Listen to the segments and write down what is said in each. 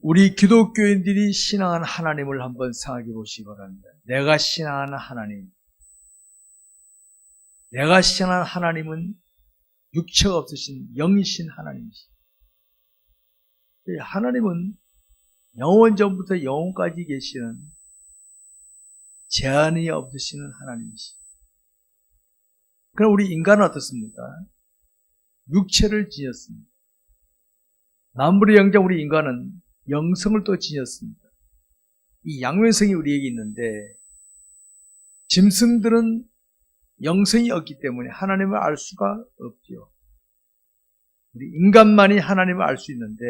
우리 기독교인들이 신앙하는 하나님을 한번 생각해 보시기 바랍니다. 내가 신앙하는 하나님, 내가 신앙하는 하나님은 육체가 없으신 영이신 하나님이시죠. 하나님은 영원 전부터 영원까지 계시는 제한이 없으시는 하나님이시죠. 그럼 우리 인간은 어떻습니까? 육체를 지녔습니다. 만물의 영장 우리 인간은 영성을 또 지녔습니다. 이 양면성이 우리에게 있는데 짐승들은 영성이 없기 때문에 하나님을 알 수가 없죠. 우리 인간만이 하나님을 알 수 있는데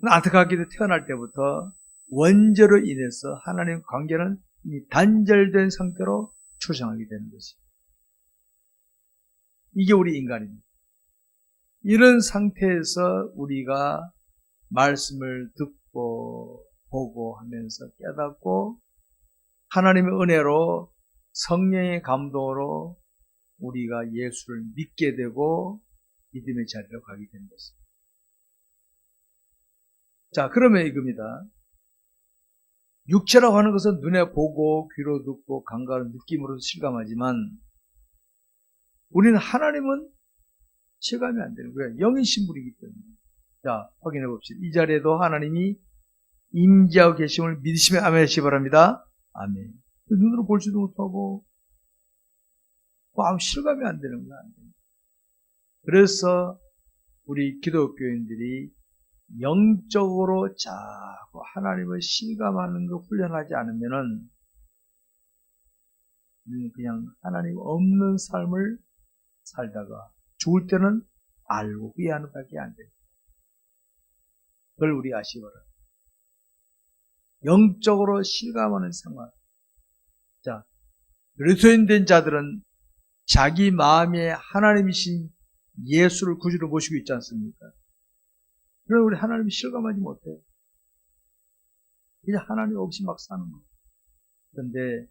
안타깝게도 태어날 때부터 원죄로 인해서 하나님 관계는 단절된 상태로 출생하게 되는 것입니다. 이게 우리 인간입니다. 이런 상태에서 우리가 말씀을 듣고 보고 하면서 깨닫고 하나님의 은혜로 성령의 감동으로 우리가 예수를 믿게 되고 믿음의 자리로 가게 된 것입니다. 자, 그러면 이겁니다. 육체라고 하는 것은 눈에 보고 귀로 듣고 감각으로 느낌으로 실감하지만 우리는 하나님은 체감이 안 되는 거예요. 영이신 분이기 때문에. 자, 확인해 봅시다. 이 자리에도 하나님이 임재하고 계심을 믿으시면 아멘 하시기 바랍니다. 아멘. 눈으로 볼지도 못하고 아무 실감이 안 되는 거야. 그래서 우리 기독교인들이 영적으로 자꾸 하나님을 실감하는 거 훈련하지 않으면은 그냥 하나님 없는 삶을 살다가 죽을 때는 알고 이해하는 밖에 안 돼요. 그걸 우리 아시기 바랍니다. 영적으로 실감하는 생활. 자, 그리스도인 된 자들은 자기 마음에 하나님이신 예수를 구주로 모시고 있지 않습니까? 그러나 우리 하나님이 실감하지 못해요. 그냥 하나님 없이 막 사는 거예요. 그런데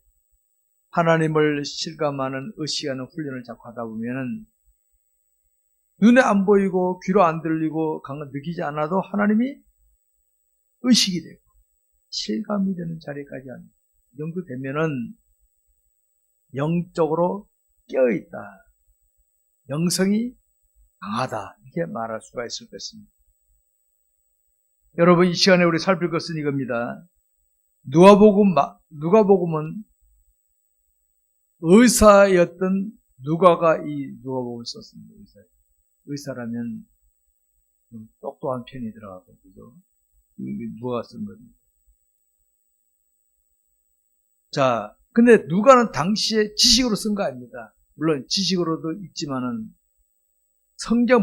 하나님을 실감하는 의식하는 훈련을 자꾸 하다 보면은 눈에 안 보이고 귀로 안 들리고 감각 느끼지 않아도 하나님이 의식이 되고 실감이 되는 자리까지 하는 이 정도 되면은 영적으로 깨어있다. 영성이 강하다. 이렇게 말할 수가 있을 것입니다. 여러분, 이 시간에 우리 살필 것은 이겁니다. 누가복음은 의사였던 누가가 이 누가복음을 썼습니다. 의사라면 좀 똑똑한 편이더라고요. 그죠? 누가가 쓴 겁니다. 자, 근데 누가는 당시에 지식으로 쓴 거 아닙니다. 물론 지식으로도 있지만은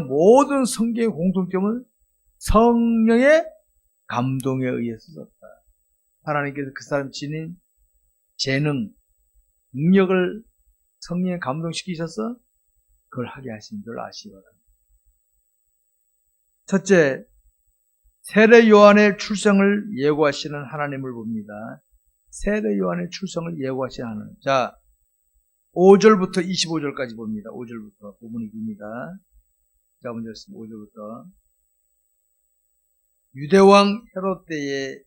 모든 성경의 공통점은 성령의 감동에 의해서 썼다. 하나님께서 그 사람 지닌 재능, 능력을 성령에 감동시키셔서 그걸 하게 하신 줄 아시기 바랍니다. 첫째, 세례 요한의 출생을 예고하시는 하나님을 봅니다. 세례 요한의 출생을 예고하시는 하나님. 자, 5절부터 25절까지 봅니다. 5절부터 부분이 깁니다. 자, 먼저 5절부터. 유대왕 헤롯 때에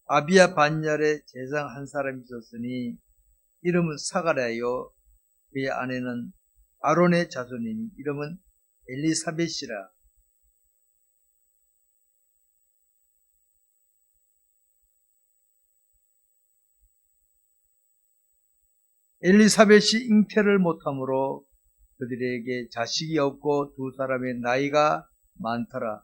아비야 반열에 제상 한 사람이 있었으니 이름은 사가랴요, 그의 아내는 아론의 자손이니 이름은 엘리사벳이라. 엘리사벳이 잉태를 못하므로 그들에게 자식이 없고 두 사람의 나이가 많더라.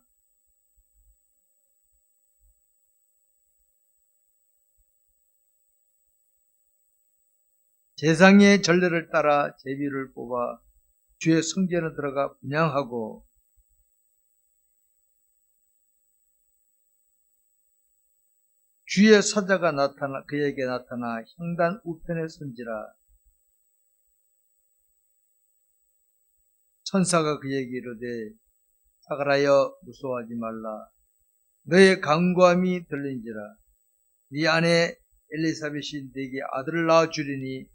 제상의 전례를 따라 제비를 뽑아 주의 성전에 들어가 분향하고 주의 사자가 그에게 나타나 형단 우편에 선지라. 천사가 그에게 이르되 사가랴여 무서워하지 말라. 너의 간구함이 들린지라. 네 아내 엘리사벳이 네게 아들을 낳아주리니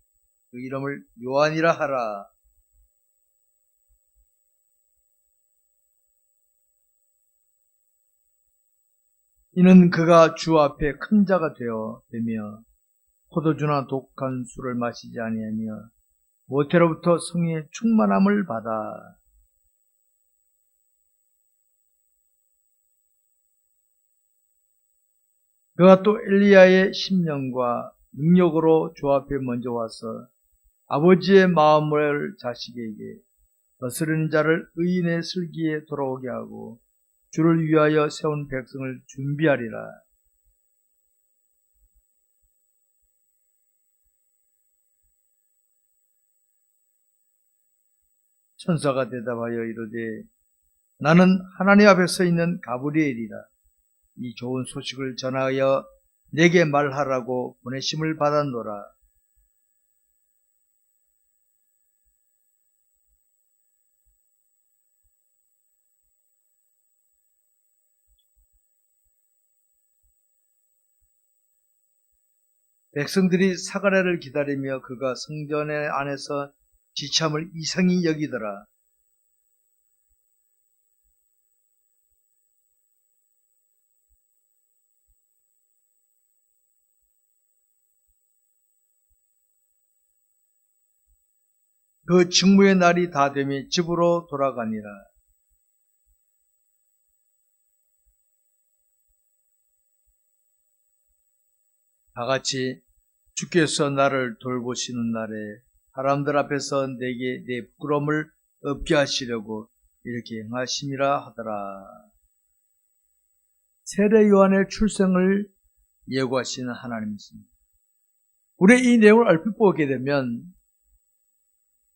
그 이름을 요한이라 하라. 이는 그가 주 앞에 큰 자가 되며 포도주나 독한 술을 마시지 아니하며 모태로부터 성령의 충만함을 받아 그가 또 엘리야의 심령과 능력으로 주 앞에 먼저 와서 아버지의 마음을 자식에게 거스르는 자를 의인의 슬기에 돌아오게 하고 주를 위하여 세운 백성을 준비하리라. 천사가 대답하여 이르되 나는 하나님 앞에 서 있는 가브리엘이라. 이 좋은 소식을 전하여 내게 말하라고 보내심을 받았노라. 백성들이 사가랴를 기다리며 그가 성전의 안에서 지참을 이상히 여기더라. 그 직무의 날이 다 되며 집으로 돌아가니라. 다같이 주께서 나를 돌보시는 날에 사람들 앞에서 내게 내 부끄러움을 없게 하시려고 이렇게 행하심이라 하더라. 세례 요한의 출생을 예고하시는 하나님이십니다. 우리 이 내용을 얼핏 보게 되면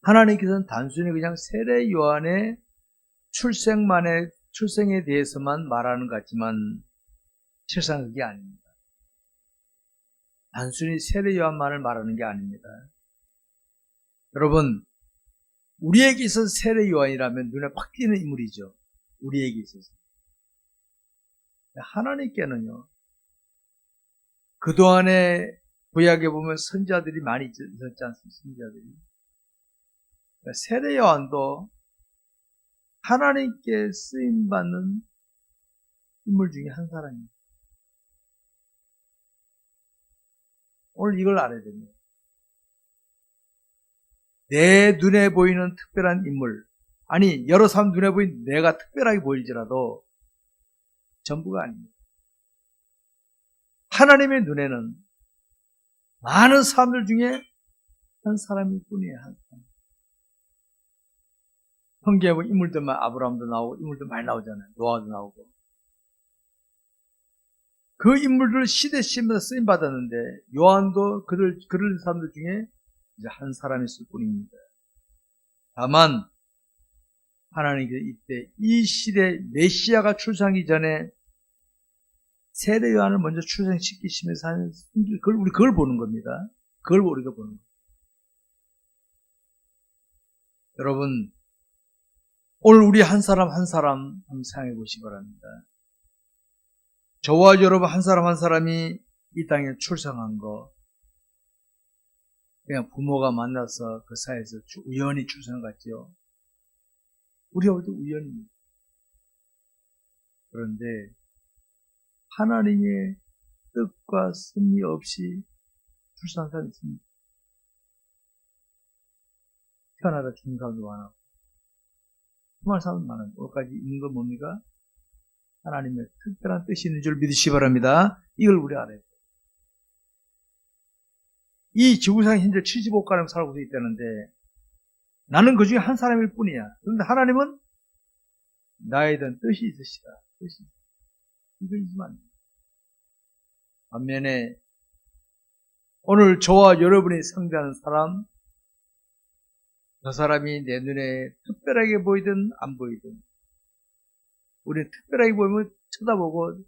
하나님께서는 단순히 그냥 세례 요한의 출생에 대해서만 말하는 것 같지만 실상 그게 아닙니다. 단순히 세례 요한만을 말하는 게 아닙니다. 여러분, 우리에게 있어서 세례 요한이라면 눈에 확 띄는 인물이죠. 우리에게 있어서. 하나님께는요, 그동안에 구약에 보면 선지자들이 많이 있었지 않습니까? 선지자들이. 세례 요한도 하나님께 쓰임받는 인물 중에 한 사람입니다. 오늘 이걸 알아야 됩니다. 내 눈에 보이는 특별한 인물, 아니 여러 사람 눈에 보이는 내가 특별하게 보일지라도 전부가 아닙니다. 하나님의 눈에는 많은 사람들 중에 한 사람일 뿐이에요. 한 사람. 성경에 보면 인물들만 아브라함도 나오고 인물들 많이 나오잖아요. 노아도 나오고. 그 인물들 시대시마다 쓰임받았는데 요한도 그런 사람들 중에 이제 한 사람이었을 뿐입니다. 다만 하나님께서 이때 이 시대 메시아가 출생하기 전에 세례 요한을 먼저 출생시키시면서 하는 그걸 보는 겁니다. 그걸 우리가 보는 겁니다. 여러분, 오늘 우리 한 사람 한 사람 한번 생각해 보시기 바랍니다. 저와 여러분 한 사람이 이 땅에 출생한 거 그냥 부모가 만나서 그 사이에서 우연히 출생했지요. 우리가 볼 때 우연입니다. 그런데 하나님의 뜻과 섭리 없이 출산한 사람이 있습니다. 태어나다 죽는 사람도 많았고 정말 사람도 많아요. 오늘까지 있는 건 뭡니까? 하나님의 특별한 뜻이 있는 줄 믿으시기 바랍니다. 이걸 우리 알아야 돼요. 이 지구상에 현재 75가령 살고 있다는데 나는 그 중에 한 사람일 뿐이야. 그런데 하나님은 나에 대한 뜻이 있으시다. 이거 잊으면 안 돼요. 반면에 오늘 저와 여러분이 상대하는 사람, 저 사람이 내 눈에 특별하게 보이든 안 보이든 우리는 특별하게 보이면 쳐다보고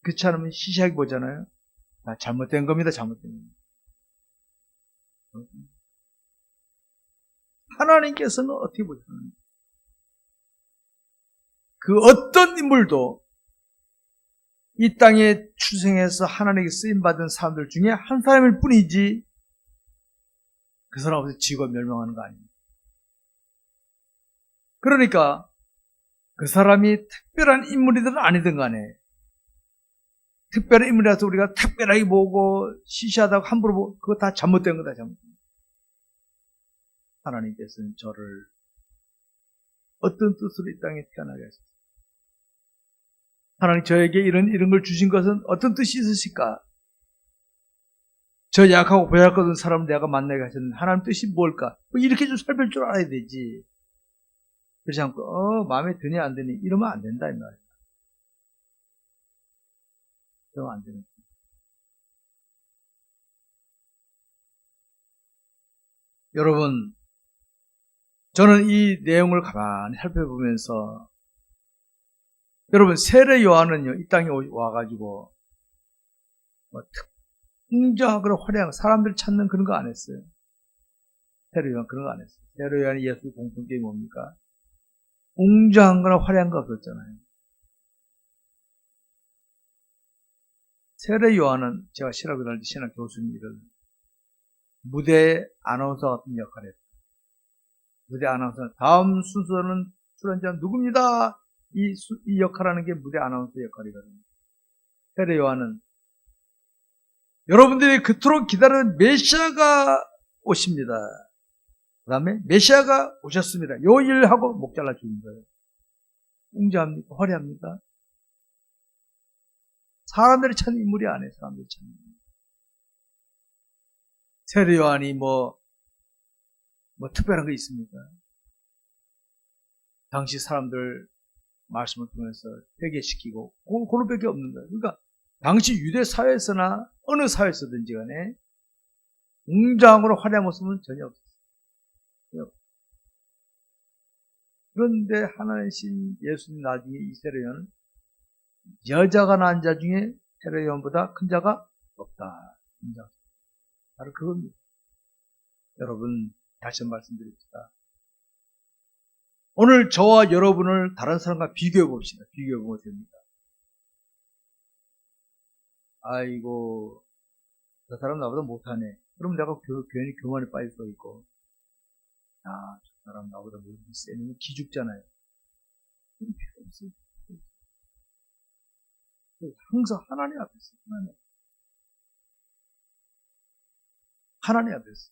그렇지 않으면 시시하게 보잖아요. 잘못된 겁니다. 잘못된 겁니다. 하나님께서는 어떻게 보시나요? 그 어떤 인물도 이 땅에 출생해서 하나님께 쓰임받은 사람들 중에 한 사람일 뿐이지 그 사람 없이 지구가 멸망하는 거 아닙니다. 그러니까 그 사람이 특별한 인물이든 아니든 간에 특별한 인물이라서 우리가 특별하게 보고 시시하다고 함부로 보고 그거 다 잘못된 거다. 잘못된 거. 하나님께서는 저를 어떤 뜻으로 이 땅에 태어나게 하셨어요? 하나님 저에게 이런 걸 주신 것은 어떤 뜻이 있으실까? 저 약하고 보잘것없는 사람을 내가 만나게 하셨는데 하나님 뜻이 뭘까? 뭐 이렇게 좀 살필 줄 알아야 되지. 그렇지 않고 마음에 드니 안 드니 이러면 안 된다 이 말이야. 이러면 안 되는 거야. 여러분, 저는 이 내용을 가만히 살펴보면서 여러분 세례 요한은요 이 땅에 와가지고 뭐 웅장하거나 화려한 사람들 찾는 그런 거 안 했어요. 세례 요한 그런 거 안 했어요. 세례 요한이 예수 공통점이 뭡니까? 웅장한 거나 화려한 거 없었잖아요. 세례 요한은 제가 신학교 다닐 때 신학 교수님 일을 무대 아나운서 같은 역할을 했어요. 무대 아나운서는 다음 순서는 출연자 누굽니다. 이 역할하는 게 무대 아나운서 역할이거든요. 세례 요한은 여러분들이 그토록 기다리는 메시아가 오십니다. 그 다음에 메시아가 오셨습니다. 요 일하고 목 잘라 주는 거예요. 웅장합니까? 화려합니까? 사람들이 찾는 인물이 아니에요. 사람들이 찾는 인물. 세례 요한이 뭐 특별한 거 있습니까? 당시 사람들 말씀을 통해서 회개시키고 그거밖에 없는 거예요. 그러니까 당시 유대 사회에서나 어느 사회에서든지 간에 웅장으로 화려한 모습은 전혀 없었어요. 그런데 하나님 예수님 나중에 이 세례 요한은 여자가 낳은 자 중에 세례 요한보다 큰 자가 없다. 바로 그겁니다. 여러분 다시 한번 말씀드립니다. 오늘 저와 여러분을 다른 사람과 비교해 봅시다. 비교해 보면 됩니다. 아이고 저 사람 나보다 못하네. 그럼 내가 괜히 교만에 빠질 수 있고 저 사람 나보다 못하는 쎄는 기죽잖아요. 그런 필요 없어요. 항상 하나님 앞에서 하나님 앞에서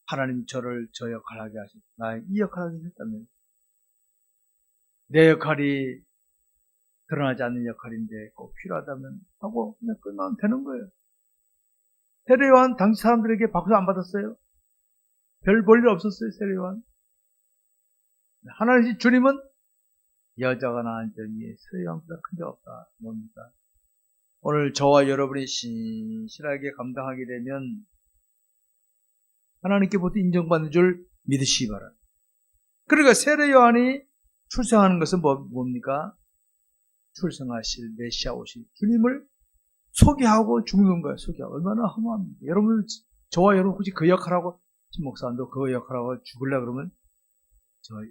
하나님 저를 저 역할 하게 하셨고 나의 이 역할 하게 하셨다면 내 역할이 드러나지 않는 역할인데 꼭 필요하다면 하고 그냥 끝나면 되는 거예요. 세례 요한 당시 사람들에게 박수 안 받았어요? 별 볼 일 없었어요. 세례 요한. 하나님 주님은 여자가 낳은 자니 세례 요한보다 큰 자 없다. 뭡니까? 오늘 저와 여러분이 신실하게 감당하게 되면 하나님께부터 인정받는 줄 믿으시기 바랍니다. 그러니까 세례 요한이 출생하는 것은 뭡니까? 출생하실 메시아 오실 주님을 소개하고 죽는 거예요. 소개하고. 얼마나 허무합니까? 여러분, 저와 여러분 혹시 그 역할하고 신 목사님도 그 역할하고 죽으려 그러면 저희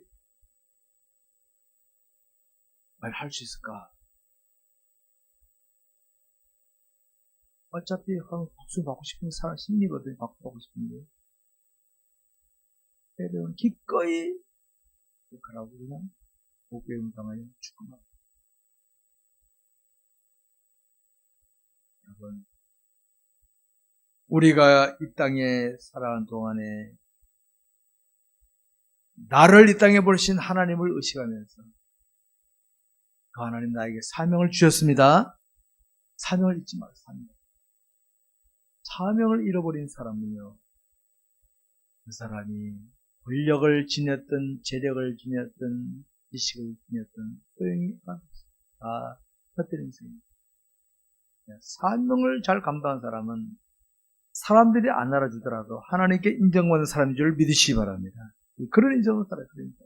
말할 수 있을까? 어차피 박수 받고 싶은 사람 심리거든요. 박수 받고 싶은 게. 세례는 기꺼이 역할하고 그냥 목배움 당하여 죽음합니다. 여러분, 우리가 이 땅에 살아가는 동안에 나를 이 땅에 보내신 하나님을 의식하면서 그 하나님 나에게 사명을 주셨습니다. 사명을 잊지 마세요. 사명을 잃어버린 사람은요, 그 사람이 권력을 지녔든 재력을 지녔든 지식을 지녔든 소용이 다 헛되는 인생입니다. 사명을 잘 감당한 사람은 사람들이 안 알아주더라도 하나님께 인정받는 사람인 줄 믿으시기 바랍니다. 그런 인정을 따라야 됩니다.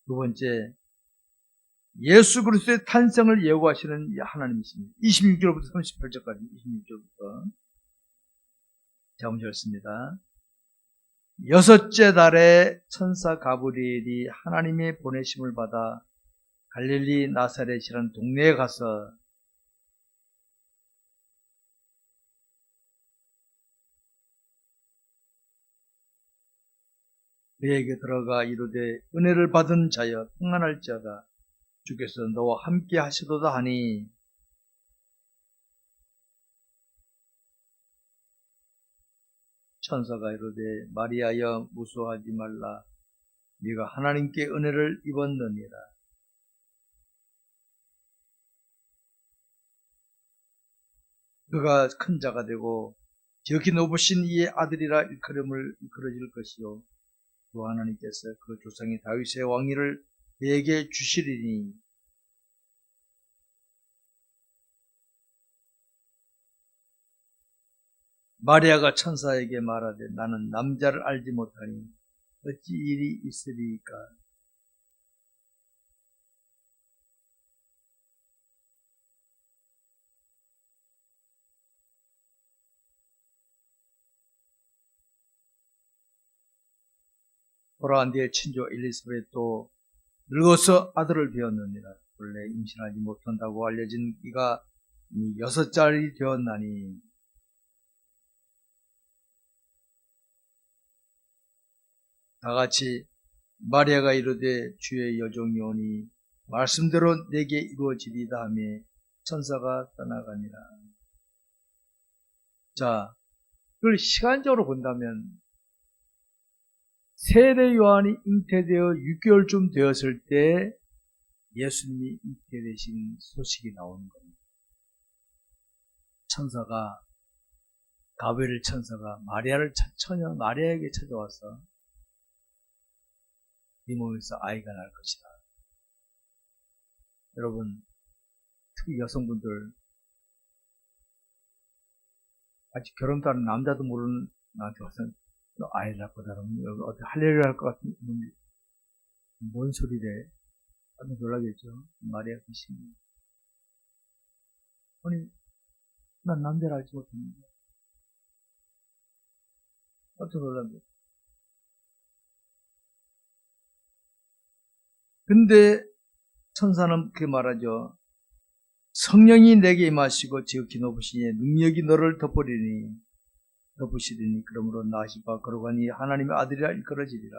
두 번째, 예수 그리스도의 탄생을 예고하시는 하나님이십니다. 26절부터 38절까지 26절부터 자, 먼저 읽습니다. 여섯째 달에 천사 가브리엘이 하나님의 보내심을 받아 갈릴리 나사렛이라는 동네에 가서 그에게 들어가 이르되 은혜를 받은 자여 평안할지어다. 주께서 너와 함께 하시도다 하니 천사가 이르되 마리아여 무수하지 말라. 네가 하나님께 은혜를 입었느니라. 그가 큰 자가 되고 지극히 높으신 이의 아들이라 일컬어질 것이요 또 하나님께서 그 조상이 다윗의 왕위를 그에게 주시리니 마리아가 천사에게 말하되 나는 남자를 알지 못하니 어찌 일이 있으리까. 돌아간 뒤에 친조 엘리사벳도 늙어서 아들을 배었느니라. 본래 임신하지 못한다고 알려진 이가 이미 6살이 되었나니 다같이 마리아가 이르되 주의 여종이 오니 말씀대로 내게 이루어지리다 하며 천사가 떠나가니라. 자, 그걸 시간적으로 본다면 세례 요한이 잉태되어 6개월쯤 되었을 때 예수님이 잉태되신 소식이 나오는 겁니다. 천사가 가브리엘 천사가 처녀 마리아에게 찾아와서 네 몸에서 아이가 날 것이다. 여러분, 특히 여성분들 아직 결혼도 안 한 남자도 모르는 나한테 와서 너 아이 낳을 거다 그러면 여기 어떻게 할례를 할 것 같은 뭔 소리래? 깜짝 놀라겠죠. 마리아 귀신이. 아니, 난 남자를 알지 못했는데 깜짝 놀랍니다. 근데 천사는 그렇게 말하죠. 성령이 내게 임하시고 지극히 높으시니 능력이 너를 덮으시리니 그러므로 나시 바 거룩하니 하나님의 아들이라 일컬어지리라.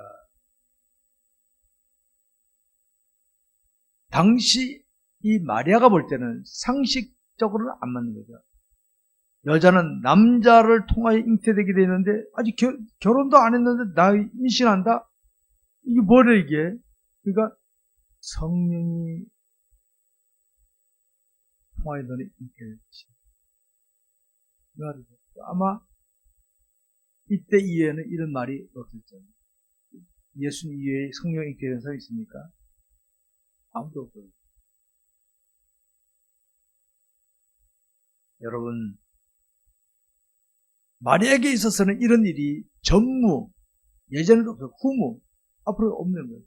당시 이 마리아가 볼 때는 상식적으로는 안 맞는 거죠. 여자는 남자를 통하여 잉태되게 되는데 아직 결혼도 안 했는데 나 임신한다? 이게 뭐래 이게? 그러니까 성령이 통하여 너는 잉태될 것이다. 아마 이때 이후에는 이런 말이 없었죠. 예수님 이외에 성령 잉태된 사람이 있습니까? 아무도 없어요. 여러분, 마리아에게 있어서는 이런 일이 전무, 예전에도 없어, 후무, 앞으로 없는 거죠.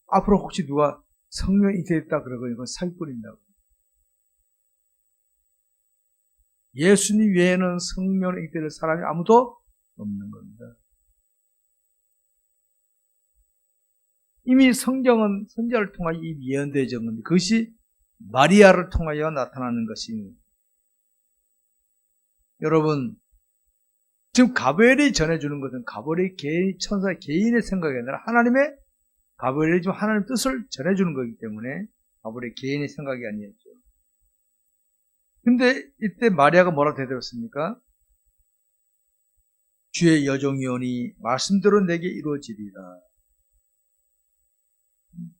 앞으로 혹시 누가 성령 잉태됐다 그러고 이건 사기꾼인다고. 예수님 외에는 성령 잉태될 사람이 아무도 없는 겁니다. 이미 성경은 선지자를 통하여 이미 예언되어진 건데 그것이 마리아를 통하여 나타나는 것입니다. 여러분, 지금 가브리엘이 전해주는 것은 가브리엘 천사 개인의 생각이 아니라 하나님의 가브리엘이 지금 하나님 뜻을 전해주는 거기 때문에 가브리엘 개인의 생각이 아니었죠. 근데 이때 마리아가 뭐라고 대답했습니까? 주의 여종이 오니 말씀대로 내게 이루어지리라.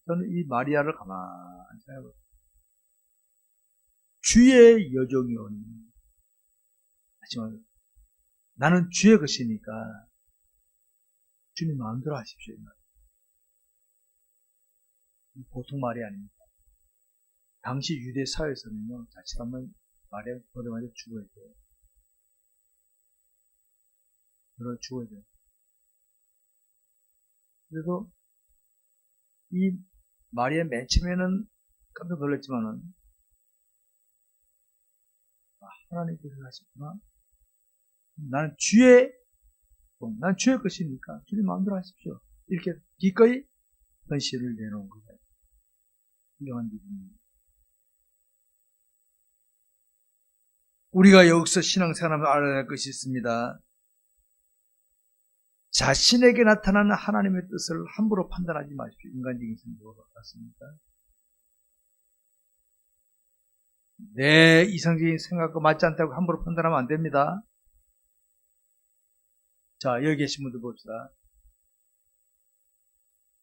저는 이 마리아를 가만히 생각해요. 주의 여종이 오니. 하지만 나는 주의 것이니까 주님 마음대로 하십시오. 보통 말이 아닙니다. 당시 유대 사회에서는요, 자칫하면 마리아 보자마자 죽어야 돼요. 죽어야 돼요. 그래서 이 마리아 맨 처음에는 깜짝 놀랐지만은 하나님께서 하셨구나. 나는 주의 것이니까 주님 마음대로 하십시오. 이렇게 기꺼이 헌신을 내놓은 거예요. 훌륭한 일입니다. 우리가 여기서 신앙생활을 알아야 할 것이 있습니다. 자신에게 나타나는 하나님의 뜻을 함부로 판단하지 마십시오. 인간적인 생각으로 같습니다. 내 이상적인 생각과 맞지 않다고 함부로 판단하면 안 됩니다. 자, 여기 계신 분들 봅시다.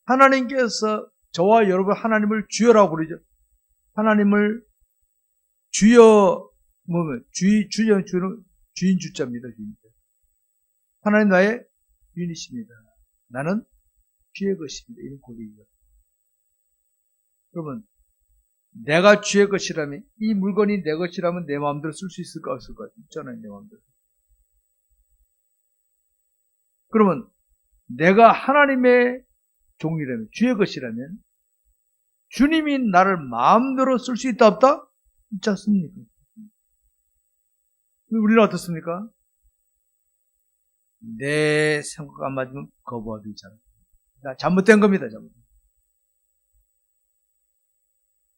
하나님께서 저와 여러분 하나님을 주여라고 부르죠. 하나님을 주여, 주인 주자입니다. 하나님 나의 주인이십니다. 나는 주의 것입니다. 이런 고백이죠. 그러면 내가 주의 것이라면, 이 물건이 내 것이라면 내 마음대로 쓸 수 있을까 없을까? 있잖아요, 내 마음대로. 그러면 내가 하나님의 종이라면, 주의 것이라면 주님이 나를 마음대로 쓸 수 있다 없다? 있지 않습니까? 우리는 어떻습니까? 내 생각 안 맞으면 거부하기 잘합니다. 잘못된 겁니다.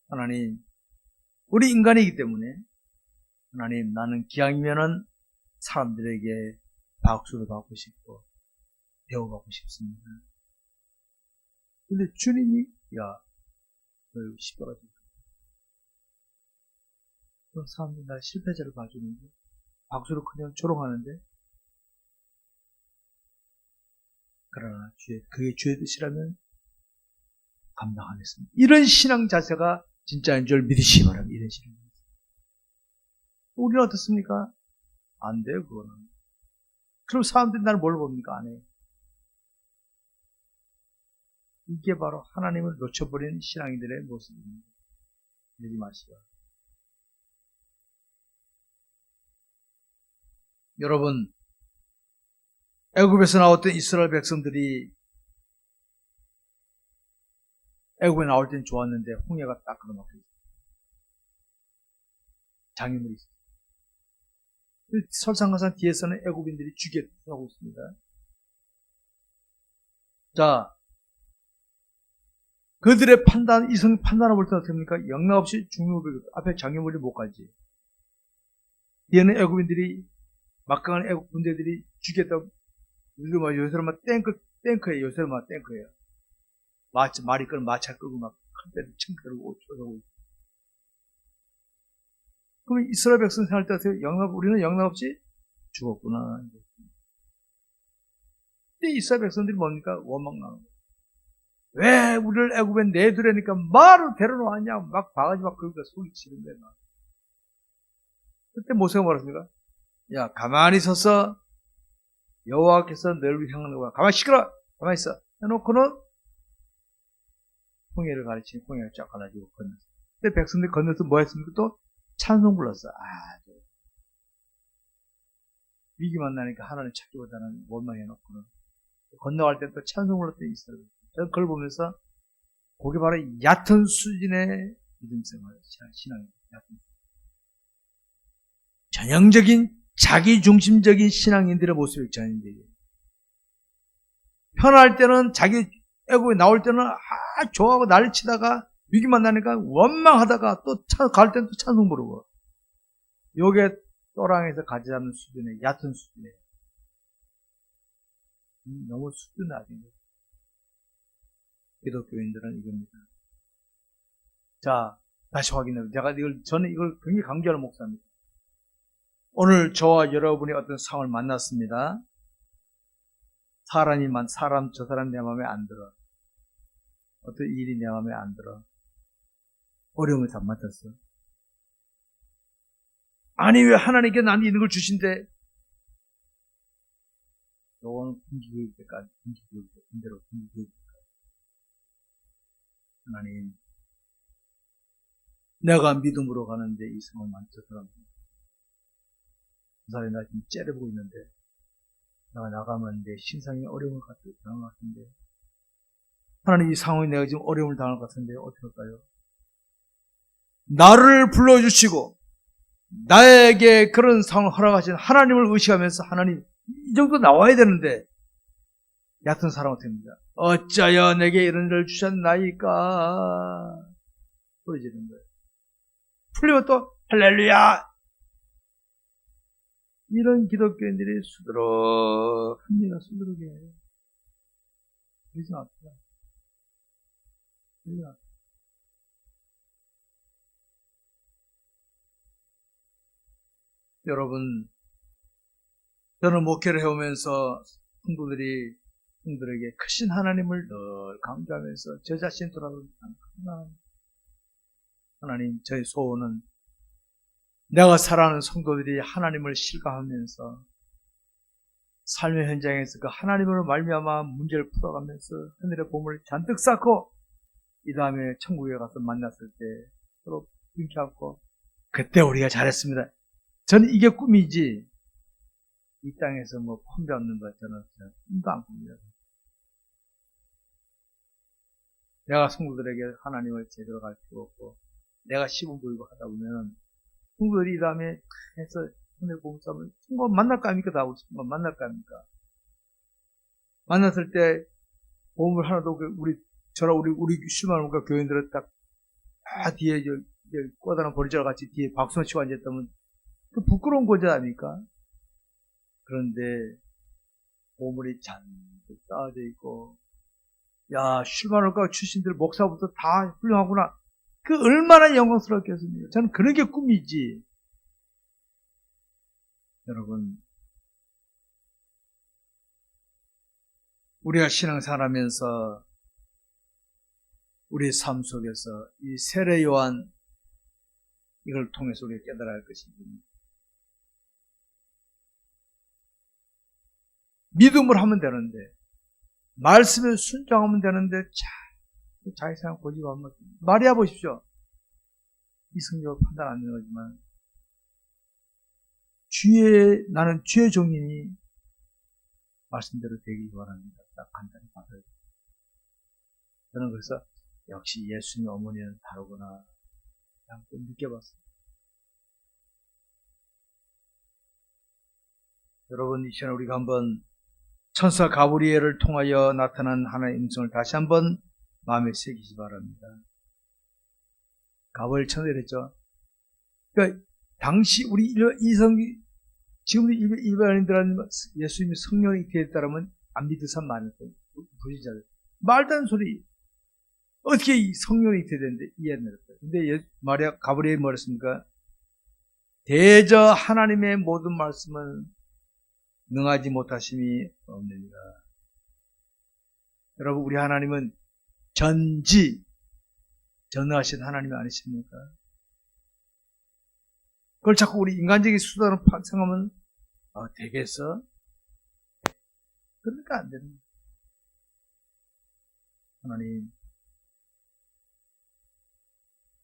하나님, 우리 인간이기 때문에 하나님, 나는 기왕이면은 사람들에게 박수를 받고 싶고 배워가고 싶습니다. 근데 주님이 야, 너 이거 십자가 좀. 그런 사람들이 나 실패자를 봐주는데 박수를 그냥 조롱하는데, 그러나 그게 주의 뜻이라면 감당하겠습니다. 이런 신앙 자세가 진짜인 줄 믿으시기 바랍니다. 이런 신앙 자세. 우리는 어떻습니까? 안 돼요, 그거는. 그럼 사람들이 나를 뭘 봅니까? 안 해요. 이게 바로 하나님을 놓쳐버린 신앙인들의 모습입니다. 그러지 마시고. 여러분, 애굽에서 나왔던 이스라엘 백성들이 애굽에 나올 땐 좋았는데 홍해가 딱 끊어먹혀 있어요. 장애물이 있어요. 설상가상 뒤에서는 애굽인들이 죽여하고 있습니다. 자, 그들의 이성 판단을 볼 때 어떻습니까? 영락 없이 중요한 앞에 장애물이 못 가지. 뒤에는 애굽인들이 막강한 애굽 군대들이 죽였다고. 요새는 막 탱크예요. 요새는 막 탱크예요. 말이 끌고 마차 끌고 막 큰 배를 층 끌고 쫓아오고. 그럼 이스라엘 백성 생활 때 우리는 영락 없이 죽었구나. 근데 이스라엘 백성들이 뭡니까? 원망나는 거예요. 왜 우리를 애굽에 내두려니까 말을 데려놓았냐? 막 바가지 막 그러니까 속이 치는데 막. 그때 모세가 뭐랬습니까? 야, 가만히 서서 여호와께서 너를 향하는 거야. 가만히 시끄러! 가만히 있어. 해놓고는 홍해를 가르치니 홍해가 쫙 갈라지고 건넜어. 그때 백성들이 건너서 뭐 했습니까? 또 찬송 불렀어. 위기 만나니까 하나님 찾기보다는 원망해놓고는 건너갈 때 또 찬송 불렀더니 있어요. 저는 그걸 보면서 그게 바로 얕은 수준의 믿음생활, 신앙입니다. 전형적인 자기중심적인 신앙인들의 모습이 전형적이에요. 편할 때는 애굽에 나올 때는 좋아하고 난리치다가 위기 만나니까 원망하다가 또 갈 때는 또 찬송 부르고. 요게 또랑에서 가지 않는 수준의 얕은 수준이에요. 너무 수준 낮은 거예요. 기독교인들은 이겁니다. 자, 다시 확인해요. 저는 이걸 굉장히 강조하는 목사입니다. 오늘 저와 여러분이 어떤 상황을 만났습니다. 저 사람 내 마음에 안 들어. 어떤 일이 내 마음에 안 들어. 어려움을 다 맡았어. 아니, 왜 하나님께 나한테 있는 걸 주신대? 요건 군기교육 때까지, 군대로 군기교육 때까지. 하나님, 내가 믿음으로 가는데 이 상황을 만져서 그 사람이 나 지금 째려보고 있는데, 내가 나가면 내 신상이 어려움을 당할 것 같은데, 하나님 이 상황에 내가 지금 어려움을 당할 것 같은데, 어떻게 할까요? 나를 불러주시고, 나에게 그런 상황을 허락하신 하나님을 의식하면서, 하나님, 이 정도 나와야 되는데, 얕은 사람 어떻게 합니까? 어찌하여 내게 이런 일을 주셨나이까? 소리지는 거예요. 풀리면 또, 할렐루야! 이런 기독교인들이 수두룩합니다. 수두룩해. 그러지 마세요. 그러지 마세요. 여러분, 저는 목회를 해오면서 성도들에게 크신 하나님을 늘 강조하면서 저 자신 돌아보는 하나님, 저의 소원은 내가 살아가는 성도들이 하나님을 실감하면서 삶의 현장에서 그 하나님으로 말미암아 문제를 풀어가면서 하늘의 보물을 잔뜩 쌓고 이 다음에 천국에 가서 만났을 때 서로 인기 안고 그때 우리가 잘했습니다. 저는 이게 꿈이지 이 땅에서 뭐 폼 잡는 것 저는 꿈도 안 꿉니다. 내가 성도들에게 하나님을 제대로 가르치고 내가 시범 보이고 하다 보면 성도들이 이 다음에 해서 하늘 보물 싸면 순간 만날까 합니까? 다 순간 만날까 합니까? 만났을 때 보물 하나도 우리 슈마르문과 교인들은 딱 뒤에 꼬다란 보리자루 같이 뒤에 박수만 치고 앉았다면 그 부끄러운 거지 아닙니까? 그런데 보물이 잔뜩 쌓아져 있고 야 슈마르문과 출신들 목사부터 다 훌륭하구나. 그 얼마나 영광스럽겠습니까? 저는 그런 게 꿈이지. 여러분, 우리가 신앙생활하면서 우리의 삶 속에서 이 세례 요한 이걸 통해서 우리가 깨달아야 할 것입니다. 믿음을 하면 되는데 말씀에 순종하면 되는데 자기 생각 고집하면 마리아 보십시오. 이성적으로 판단 안 되는 거지만 나는 주의 종이니 말씀대로 되길 바랍니다. 딱 간단히 받아요. 저는 그래서 역시 예수님 어머니는 다르구나. 그냥 또 느껴봤어요. 여러분, 이 시간에 우리가 한번 천사 가브리엘을 통하여 나타난 하나님의 음성을 다시 한번 마음에 새기시 바랍니다. 가브리엘 천사랬죠. 그러니까 당시 우리 지금도 일반인들은 예수님이 성령이 있게 따르면 안 믿을 사람 많을 거예요. 부지자들. 말도 안 소리. 어떻게 이 성령이 있게 되는데 이해 안 됐어요. 근데 마리아 가브리엘이 뭐랬습니까? 대저 하나님의 모든 말씀은 능하지 못하심이 없느니라. 여러분, 우리 하나님은 전능하신 하나님이 아니십니까? 그걸 자꾸 우리 인간적인 수단으로 생각하면 되겠어? 그러니까 안 됩니다.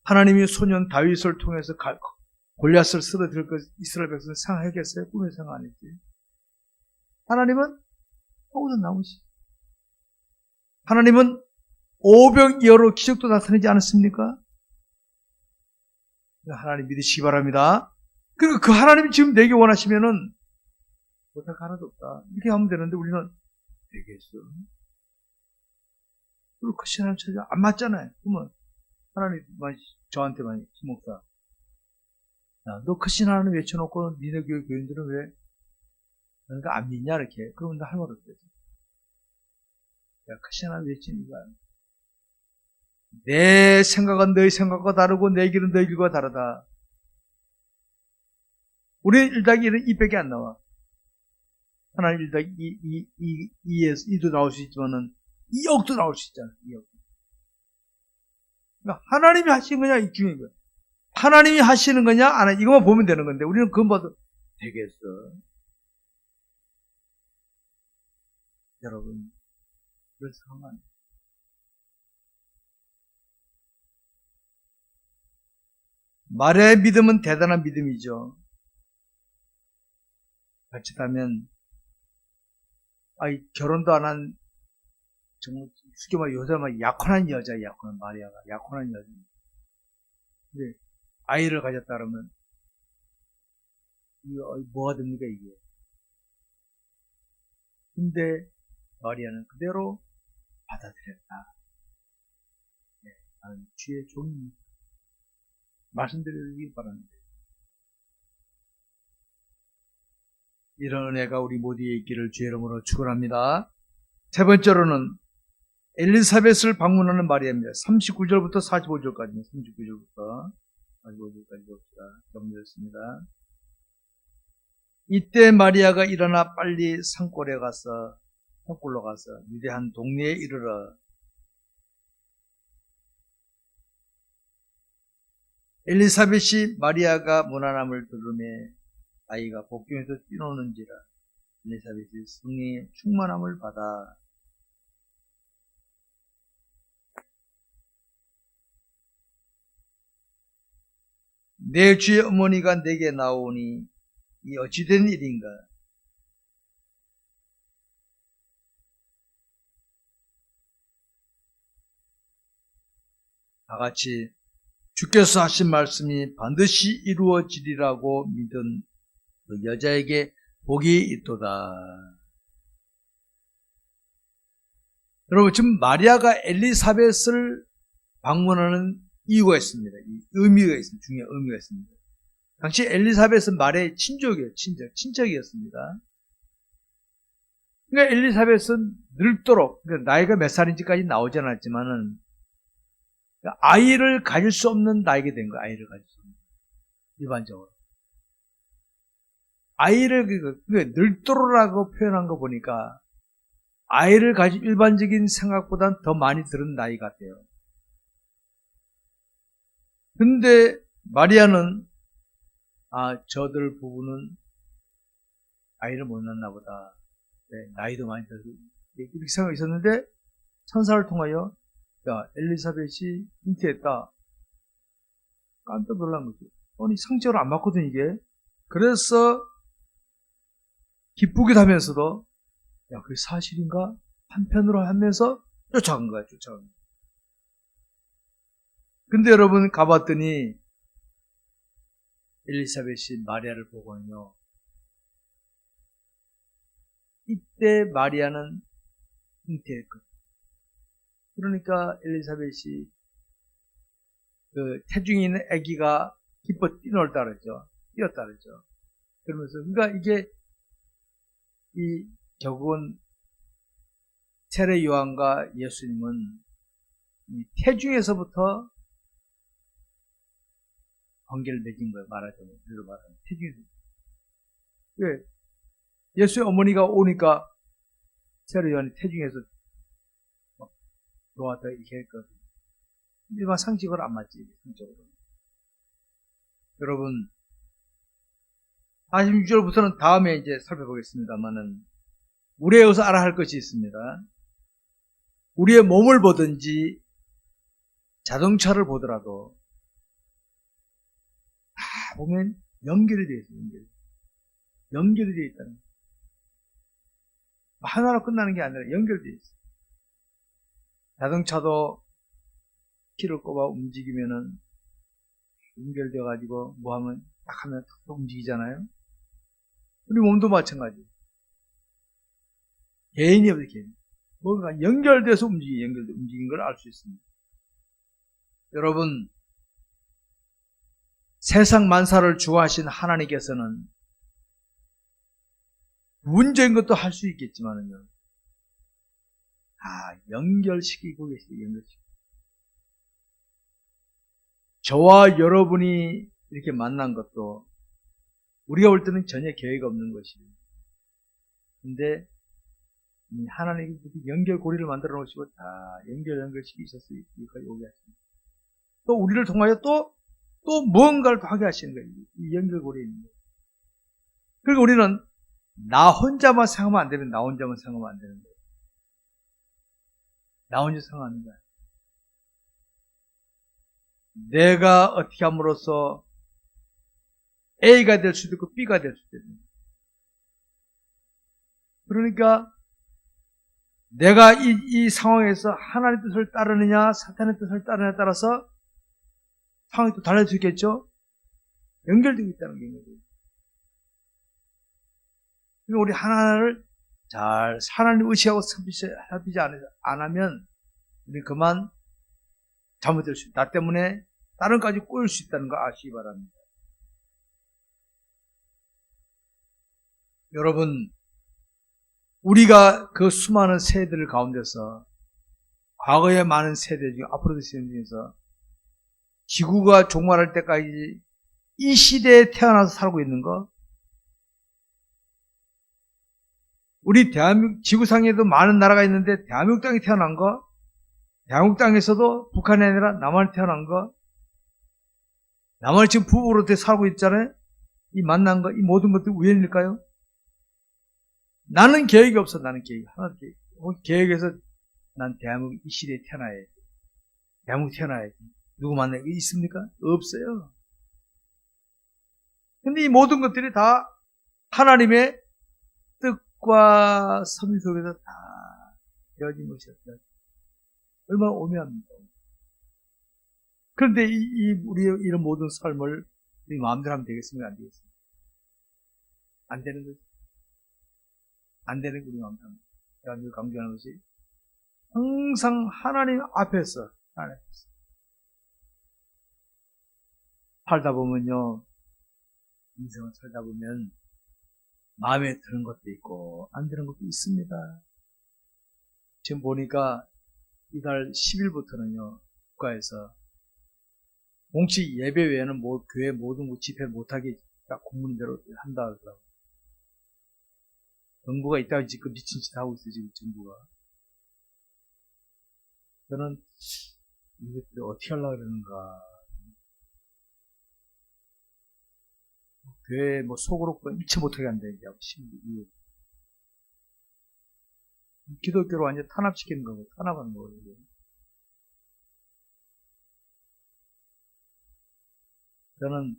하나님이 소년 다윗을 통해서 골리앗을 쓰러뜨릴 것 이스라엘 백성을 생각했겠어요? 꿈에 생각 안 했지. 하나님은 아무도 나오시. 하나님은 오병이어로 기적도 나타내지 않았습니까? 하나님 믿으시기 바랍니다. 그리고 그 하나님이 지금 내게 원하시면은 못할 거 하나도 없다. 이렇게 하면 되는데 우리는 되겠어. 그리고 그 하나님 찾아 안 맞잖아요. 그러면 하나님만 저한테만 김목사, 너 크신 하나님 외쳐놓고 니네 교회 교인들은 왜 그러니까 안 믿냐 이렇게. 그러면 나 할 말 없겠어. 야, 크신 하나님 외치는 거야. 내 생각은 너희 생각과 다르고 내 길은 너희 길과 다르다. 우리의 1더하기 1은 2밖에 안 나와. 하나님 1더하기 2도 나올 수 있지만은 2억도 나올 수 있잖아. 2억. 그러니까 하나님이 하시는 거냐 이 중요한 거야. 하나님이 하시는 거냐 안 해. 이것만 보면 되는 건데 우리는 그건 봐도 되겠어. 여러분, 그래서 하면 마리아의 믿음은 대단한 믿음이죠. 그렇다면 결혼도 안 한 정말 쉽게 말해 요새 막 약혼한 여자, 약혼한 마리아가 약혼한 여자. 근데 아이를 가졌다 그러면 이거 뭐가 됩니까 이게? 근데 마리아는 그대로 받아들였다. 네, 나는 주의 종입니다. 말씀드리기 바랍니다. 이런 은혜가 우리 모두에 있기를 주의 이름으로 축원합니다. 세 번째로는 엘리사벳을 방문하는 마리아입니다. 39절부터 45절까지입니다. 39절부터 45절까지 봅시다. 정리했습니다. 이때 마리아가 일어나 빨리 산골로 가서 유대 한 동네에 이르러 엘리사벳이 마리아가 무난함을 들으며 아이가 복중에서 뛰노는지라 엘리사벳이 성령의 충만함을 받아 내 주의 어머니가 내게 나오니 이 어찌된 일인가? 다같이 주께서 하신 말씀이 반드시 이루어지리라고 믿은 그 여자에게 복이 있도다. 여러분, 지금 마리아가 엘리사벳을 방문하는 이유가 있습니다. 의미가 있습니다. 중요한 의미가 있습니다. 당시 엘리사벳은 말의 친척이었습니다. 그러니까 엘리사벳은 늙도록, 그러니까 나이가 몇 살인지까지 나오지 않았지만은, 아이를 가질 수 없는 나이가 된 거예요. 아이를 가질 수 없는. 일반적으로. 아이를, 늙도록라고 표현한 거 보니까, 아이를 가질 일반적인 생각보다는 더 많이 들은 나이 같아요. 근데, 마리아는, 저들 부부는 아이를 못 낳나 보다. 네, 나이도 많이 들고, 이렇게 생각이 있었는데, 천사를 통하여, 야, 엘리사벳이 잉태했다. 깜짝 놀란 거죠. 아니, 상처를 안 맞거든, 이게. 그래서, 기쁘기도 하면서도, 야, 그게 사실인가? 한편으로 하면서 쫓아간 거야, 쫓아간 거야. 근데 여러분, 가봤더니, 엘리사벳이 마리아를 보고는요, 이때 마리아는 잉태했거든요. 그러니까 엘리사벳이 그 태중에 있는 아기가 기뻐 뛰놀다 그랬죠. 뛰었다 그랬죠. 그러면서 그러니까 이게 결국은 세례 요한과 예수님은 이 태중에서부터 관계를 맺은 거예요. 말하자면 태중에서. 왜? 예수의 어머니가 오니까 세례 요한이 태중에서 놓았다 이렇게 했거든요. 일반 상식으로 안 맞지, 상식으로. 여러분, 46절부터는 다음에 이제 살펴보겠습니다만은, 우리에 여기서 알아야 할 것이 있습니다. 우리의 몸을 보든지, 자동차를 보더라도, 다 보면 연결이 되어 있어요, 연결이 되어 있다는 거예요. 하나로 끝나는 게 아니라 연결되어 있어요. 자동차도 키를 꼽아 움직이면은 연결돼가지고 뭐 하면 딱 하면 탁 움직이잖아요. 우리 몸도 마찬가지. 개인이 없어요, 개인. 뭔가 연결돼서 움직인 걸 알 수 있습니다. 여러분, 세상 만사를 주관하신 하나님께서는 부분적인 것도 할 수 있겠지만은요. 연결시키고 계시죠, 연결시키고. 저와 여러분이 이렇게 만난 것도 우리가 볼 때는 전혀 계획 없는 것이에요. 근데 하나님이 연결고리를 만들어 놓으시고 다 연결시키셔서 여기까지 오게 하십니다. 또 우리를 통하여 또 무언가를 또 하게 하시는 거예요. 이 연결고리입니다. 그리고 우리는 나 혼자만 생각하면 안 되면 나 혼자만 생각하면 안 되는 거예요. 나 혼자 생각하는 거야. 내가 어떻게 함으로써 A가 될 수도 있고 B가 될 수도 있는 거예요. 그러니까 내가 이 상황에서 하나님의 뜻을 따르느냐 사탄의 뜻을 따르느냐에 따라서 상황이 또 달라질 수 있겠죠? 연결되고 있다는 게 있는 거예요. 그러니까 우리 하나를 잘 하나님 의식하고 살피지 안 하면 우리 그만 잘못될 수 있다. 나 때문에 다른까지 꼬일 수 있다는 거 아시기 바랍니다. 여러분, 우리가 그 수많은 세대들 가운데서 과거에 많은 세대 중, 앞으로도 세대 중에서 지구가 종말할 때까지 이 시대에 태어나서 살고 있는 거, 우리 대한민국, 지구상에도 많은 나라가 있는데 대한민국 땅에 태어난 거, 대한민국 땅에서도 북한이 아니라 남한에 태어난 거, 남한이 지금 부부로 살고 있잖아요? 이 만난 거, 이 모든 것들이 우연일까요? 나는 계획이 없어, 나는 계획이. 하나도 계획에서 난 대한민국 이 시대에 태어나야지. 대한민국 태어나야지. 누구 만나기 있습니까? 없어요. 근데 이 모든 것들이 다 하나님의 뜻과 섭리 속에서 다 되어진 것이었어요. 얼마나 오묘합니까? 그런데 우리의 이런 모든 삶을 우리 마음대로 하면 되겠습니까? 안 되겠습니까? 안 되는 거죠. 안 되는 게 우리 마음대로 합니다. 제가 늘 강조하는 것이 항상 하나님 앞에서 살다 보면요, 인생을 살다 보면 마음에 드는 것도 있고 안 드는 것도 있습니다. 지금 보니까 이달 10일부터는요, 국가에서 공식 예배 외에는 교회 모든 집회 못하게 딱 공문대로 한다 그러더라고요. 정부가 이따가 지금 미친 짓 하고 있어요, 지금 정부가. 저는 이것들이 어떻게 하려고 그러는가. 교회 속으로 일체 못하게 한다, 이제. 기독교로 완전 탄압시키는 거고, 탄압하는 거고. 저는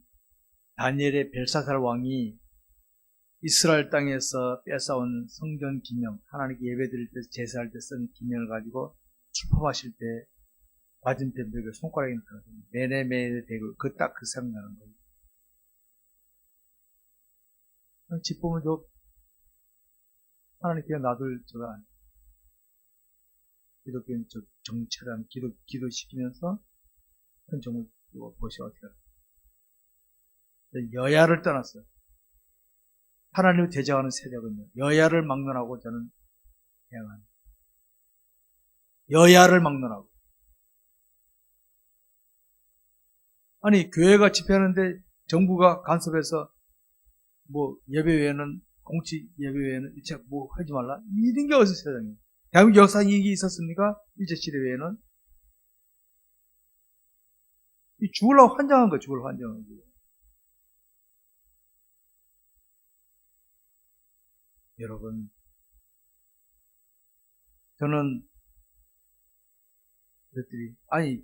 다니엘의 벨사살 왕이 이스라엘 땅에서 뺏어온 성전 기명, 하나님께 예배드릴 때, 제사할 때 쓴 기명을 가지고 출품하실 때 맞은편 벽에 손가락에 넣거든요. 메네메네 대고 딱 그 생각나는 거예요. 집 보면 하나님께 놔둘 저가 아니에요. 기독교는 정치란 기도시키면서 큰 정을 보시오. 어떻게 여야를 떠났어요. 하나님을 대적하는 세력은요, 여야를 막론하고 저는 대항합니다. 여야를 막론하고. 아니, 교회가 집회하는데 정부가 간섭해서 예배 외에는, 공식 예배 외에는 일체 하지 말라? 이런 게 어디서 세상에. 대한민국 역사에 이게 있었습니까? 일제시대 외에는. 죽으려고 환장한 거예요, 죽으려고 환장한 거예요. 여러분, 저는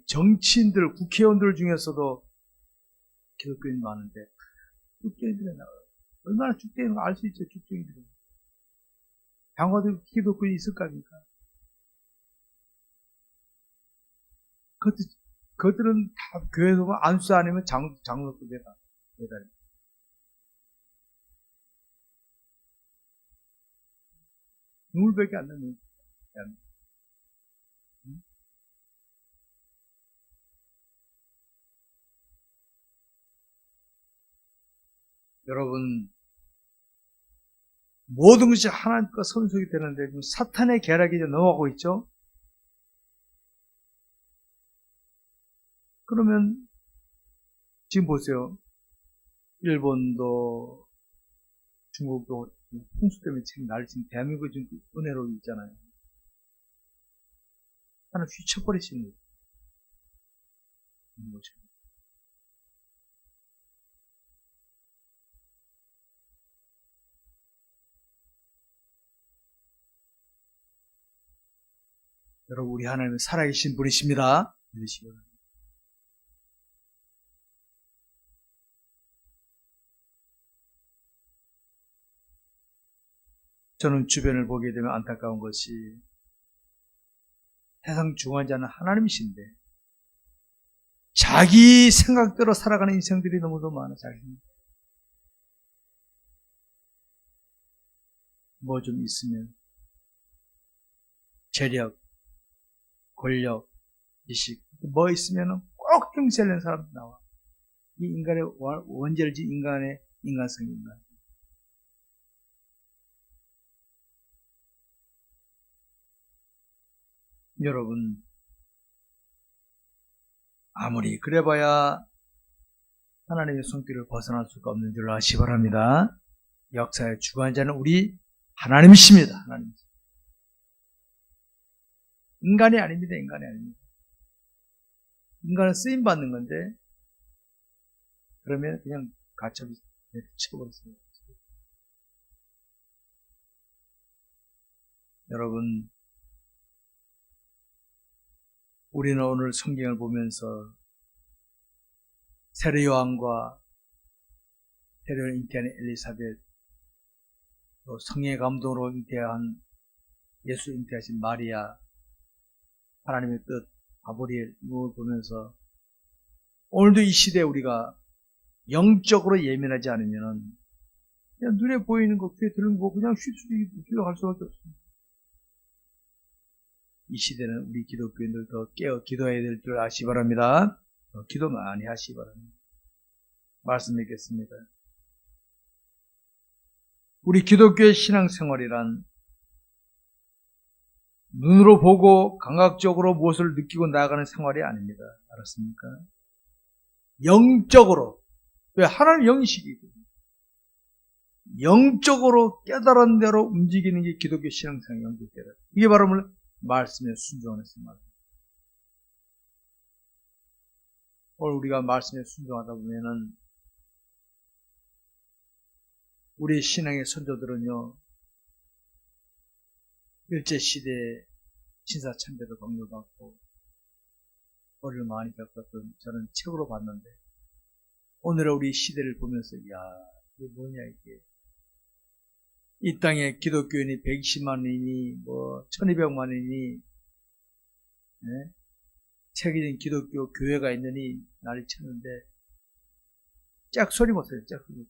정치인들, 국회의원들 중에서도 기독교인이 많은데, 기독교인들이 얼마나 죽되는 거 알 수 있죠, 기독교인들은. 장관들 기독교인이 있을까, 합니까? 그들은 다 교회에서 안수 아니면 장로도 매달. 눈물밖에 안 나는. 여러분, 모든 것이 하나님과 선속이 되는데 지금 사탄의 계략이 이제 넘어가고 있죠. 그러면 지금 보세요. 일본도 중국도 홍수 때문에 지금 지금 대한민국이 지금 은혜로 있잖아요. 하나 휘쳐버리시는 거죠. 여러분, 우리 하나님은 살아계신 분이십니다. 믿으시기 바랍니다. 저는 주변을 보게 되면 안타까운 것이 세상 중환자는 하나님이신데 자기 생각대로 살아가는 인생들이 너무도 많아. 뭐 좀 있으면 재력, 권력, 지식 뭐 있으면 꼭 형세하는 사람도 나와. 이 인간의 원죄를 인간의 인간성입니다. 여러분, 아무리 그래봐야 하나님의 손길을 벗어날 수가 없는 줄로 아시기 바랍니다. 역사의 주관자는 우리 하나님이십니다. 하나님. 인간이 아닙니다. 인간이 아닙니다. 인간은 쓰임받는 건데 그러면 그냥 가처분 치워버렸습니다. 여러분, 우리는 오늘 성경을 보면서 세례 요한과 세례를 잉태한 엘리사벳, 또 성령의 감동으로 잉태한 예수 잉태하신 마리아, 하나님의 뜻 가브리엘 이걸 보면서 오늘도 이 시대에 우리가 영적으로 예민하지 않으면 그냥 눈에 보이는 거, 귀에 들리는 거 그냥 휘둘러 갈 수밖에 없습니다. 이 시대는 우리 기독교인들 더 깨어 기도해야 될 줄 아시기 바랍니다. 기도 많이 하시기 바랍니다. 말씀 드리겠습니다. 우리 기독교의 신앙생활이란 눈으로 보고 감각적으로 무엇을 느끼고 나아가는 생활이 아닙니다. 알았습니까? 영적으로, 왜 하나님 영이시기 영적으로 깨달은 대로 움직이는 게 기독교 신앙생활 영적 깨달음. 이게 바로 말씀에 순종하는 생활. 오늘 우리가 말씀에 순종하다 보면은 우리 신앙의 선조들은요, 일제시대에 신사참배도 강요받고 머리를 많이 겪었던 저는 책으로 봤는데 오늘의 우리 시대를 보면서 이게 뭐냐 이게 이 땅에 기독교인이 120만인이 1200만인이 체계적인 기독교 교회가 있느니 난리 쳤는데 짝소리 못해요. 짝소리.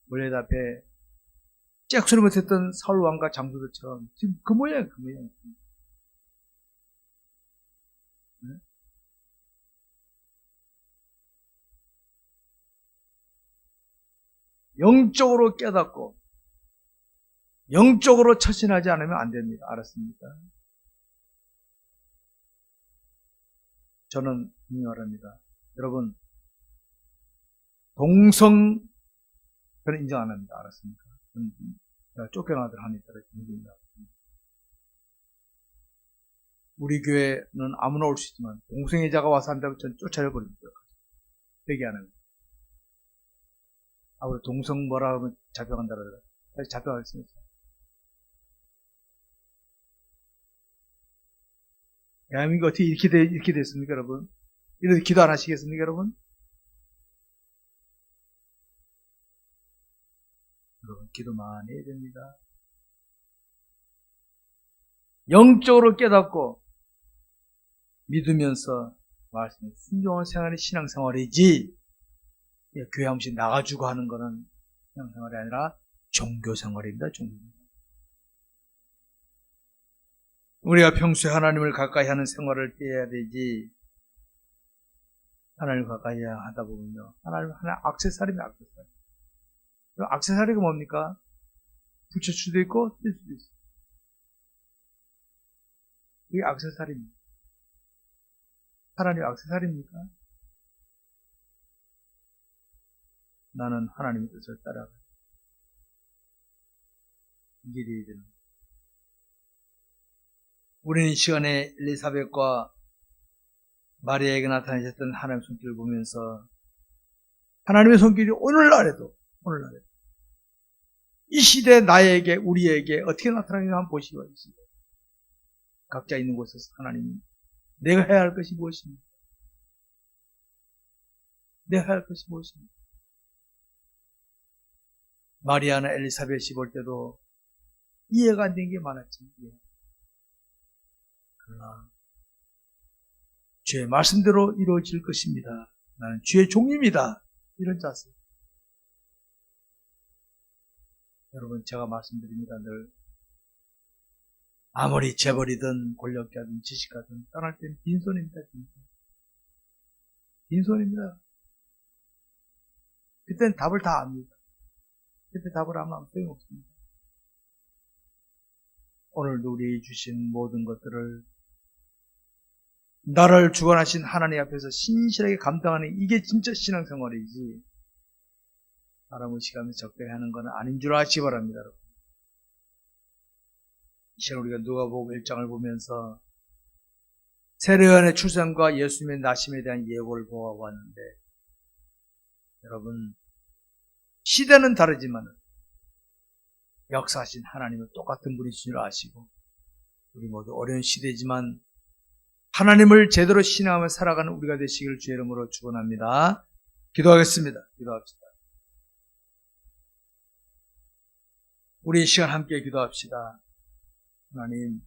원래 앞에 짝소리 못했던 사울 왕과 장수들처럼 지금 그 모양이에요. 그 모양. 영적으로 깨닫고 영적으로 처신하지 않으면 안 됩니다. 알았습니까? 저는 인정합니다. 여러분, 동성 저는 인정 안 합니다. 알았습니까? 제가 쫓겨나들 하니까 인정합니다. 우리 교회는 아무나 올 수 있지만 동성애자가 와서 한다고 전 쫓아내버립니다. 되게 안 합니다. 우리 동성 뭐라 하면 잡혀간다 그러더라고요. 다시 잡혀가겠습니다. 대한민국 어떻게 이렇게 됐습니까, 여러분? 이렇게 기도 안 하시겠습니까, 여러분? 여러분, 기도 많이 해야 됩니다. 영적으로 깨닫고 믿으면서 말씀에 순종하는 생활이 신앙생활이지, 교회 한 번씩 나가주고 하는 거는 신앙생활이 아니라 종교생활입니다, 종교. 우리가 평소에 하나님을 가까이 하는 생활을 해야 되지, 하나님을 가까이 하다 보면요, 하나님 하나 액세서리입니다, 액세서리. 액세서리가 뭡니까? 붙일 수도 있고, 뗄 수도 있어요. 이게 액세서리입니다. 하나님 액세서리입니까? 나는 하나님의 뜻을 따라가. 이게 되어야 되는 거예요. 우리는 이 시간에 엘리사벳과 마리아에게 나타나셨던 하나님의 손길을 보면서 하나님의 손길이 오늘날에도 이 시대 나에게 우리에게 어떻게 나타나는가 한번 보시기 바랍니다. 각자 있는 곳에서 하나님이 내가 해야 할 것이 무엇입니까? 내가 해야 할 것이 무엇입니까? 마리아나 엘리사벳이 볼 때도 이해가 안 된 게 많았지. 그러나 주의 말씀대로 이루어질 것입니다. 나는 주의 종입니다. 이런 자세. 여러분, 제가 말씀드립니다. 늘 아무리 재벌이든 권력자든 지식가든 떠날 때는 빈손입니다. 빈손입니다. 그때는 답을 다 압니다. 그때 답을 하면 아무 소용없습니다. 오늘도 우리 주신 모든 것들을 나를 주관하신 하나님 앞에서 신실하게 감당하는 이게 진짜 신앙생활이지 사람 의식하면서 적대하게 하는 건 아닌 줄 아시기 바랍니다. 여러분. 이 시간 우리가 누가복음 1장을 보면서 세례요한의 출생과 예수님의 나심에 대한 예고를 보아왔는데 여러분 시대는 다르지만 역사하신 하나님은 똑같은 분이신 줄 아시고 우리 모두 어려운 시대지만 하나님을 제대로 신앙하며 살아가는 우리가 되시기를 주의 이름으로 축원합니다. 기도하겠습니다. 기도합시다. 우리 이 시간 함께 기도합시다. 하나님,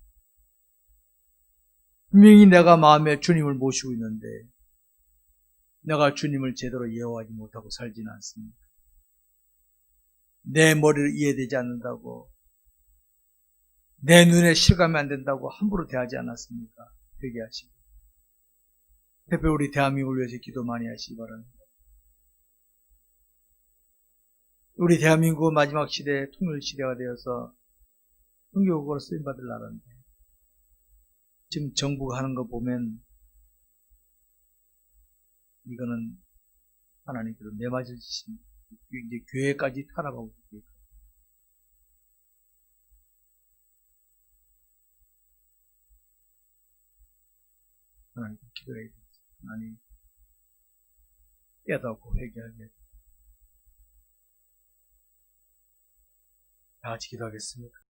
분명히 내가 마음에 주님을 모시고 있는데 내가 주님을 제대로 예언하지 못하고 살지는 않습니다. 내 머리를 이해되지 않는다고 내 눈에 실감이 안 된다고 함부로 대하지 않았습니까? 되게 하시고 특별히 우리 대한민국을 위해서 기도 많이 하시기 바랍니다. 우리 대한민국은 마지막 시대 통일 시대가 되어서 선교국으로 쓰임받을 나라인데 지금 정부가 하는 거 보면 이거는 하나님께로 내맞을 짓입니다. 이제 교회까지 타락하고 있습니다. 하나님 기도해야 됩니다. 하나님 깨닫고 회개하게 다 같이 기도하겠습니다.